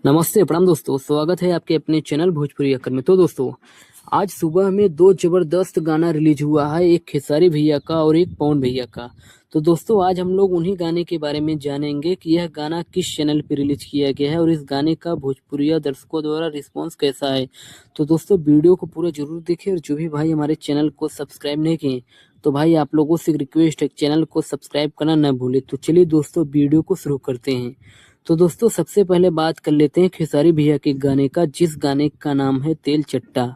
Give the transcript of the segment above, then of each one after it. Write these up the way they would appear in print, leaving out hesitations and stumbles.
नमस्ते प्रणाम दोस्तों, स्वागत है आपके अपने चैनल भोजपुरी अकर में। तो दोस्तों, आज सुबह में दो जबरदस्त गाना रिलीज हुआ है, एक खेसारी भैया का और एक पवन भैया का। तो दोस्तों, आज हम लोग उन्हीं गाने के बारे में जानेंगे कि यह गाना किस चैनल पे रिलीज किया गया है और इस गाने का भोजपुरिया दर्शकों द्वारा रिस्पॉन्स कैसा है। तो दोस्तों, वीडियो को पूरा जरूर देखें और जो भी भाई हमारे चैनल को सब्सक्राइब नहीं किए तो भाई आप लोगों से रिक्वेस्ट है, चैनल को सब्सक्राइब करना न भूले। तो चलिए दोस्तों, वीडियो को शुरू करते हैं। तो दोस्तों, सबसे पहले बात कर लेते हैं खेसारी भैया के गाने का, जिस गाने का नाम है तेल चट्टा।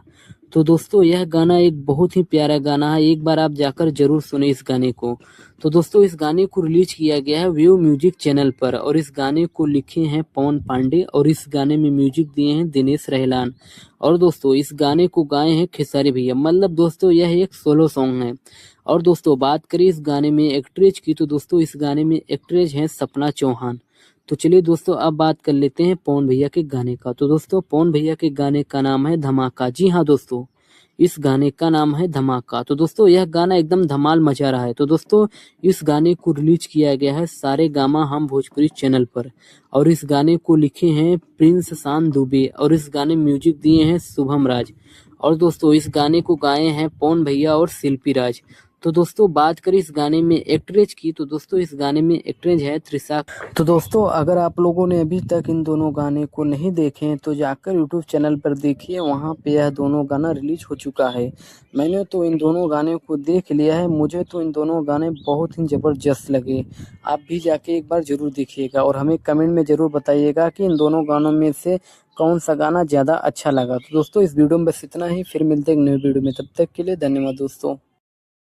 तो दोस्तों, यह गाना एक बहुत ही प्यारा गाना है, एक बार आप जाकर जरूर सुने इस गाने को। तो दोस्तों, इस गाने को रिलीज किया गया है व्यू म्यूजिक चैनल पर और इस गाने को लिखे हैं पवन पांडे और इस गाने में म्यूजिक दिए हैं दिनेश रहलान। और दोस्तों, इस गाने को गाए हैं खेसारी भैया, मतलब दोस्तों यह एक सोलो सॉन्ग है। और दोस्तों, बात करें इस गाने में एक्ट्रेस की, तो दोस्तों इस गाने में एक्ट्रेस हैं सपना चौहान। तो चलिए दोस्तों, अब बात कर लेते हैं पवन भैया के गाने का। तो दोस्तों, पवन भैया के गाने का नाम है धमाका। जी हाँ दोस्तों, इस गाने का नाम है धमाका। तो दोस्तों, यह गाना एकदम धमाल मचा रहा है। तो दोस्तों, इस गाने को रिलीज किया गया है सारे गामा हम भोजपुरी चैनल पर और इस गाने को लिखे हैं प्रिंस शान दुबे और इस गाने म्यूजिक दिए हैं शुभम राज। और दोस्तों, इस गाने को गाए हैं पवन भैया और शिल्पी राज। तो दोस्तों, बात करें इस गाने में एक्ट्रेस की, तो दोस्तों इस गाने में एक्ट्रेस है त्रिशा। तो दोस्तों, अगर आप लोगों ने अभी तक इन दोनों गाने को नहीं देखे तो जाकर यूट्यूब चैनल पर देखिए, वहां पे यह दोनों गाना रिलीज हो चुका है। मैंने तो इन दोनों गाने को देख लिया है, मुझे तो इन दोनों गाने बहुत ही ज़बरदस्त लगे। आप भी जाके एक बार ज़रूर देखिएगा और हमें कमेंट में ज़रूर बताइएगा कि इन दोनों गानों में से कौन सा गाना ज़्यादा अच्छा लगा। तो दोस्तों, इस वीडियो में बस इतना ही, फिर मिलते हैं एक नए वीडियो में, तब तक के लिए धन्यवाद दोस्तों।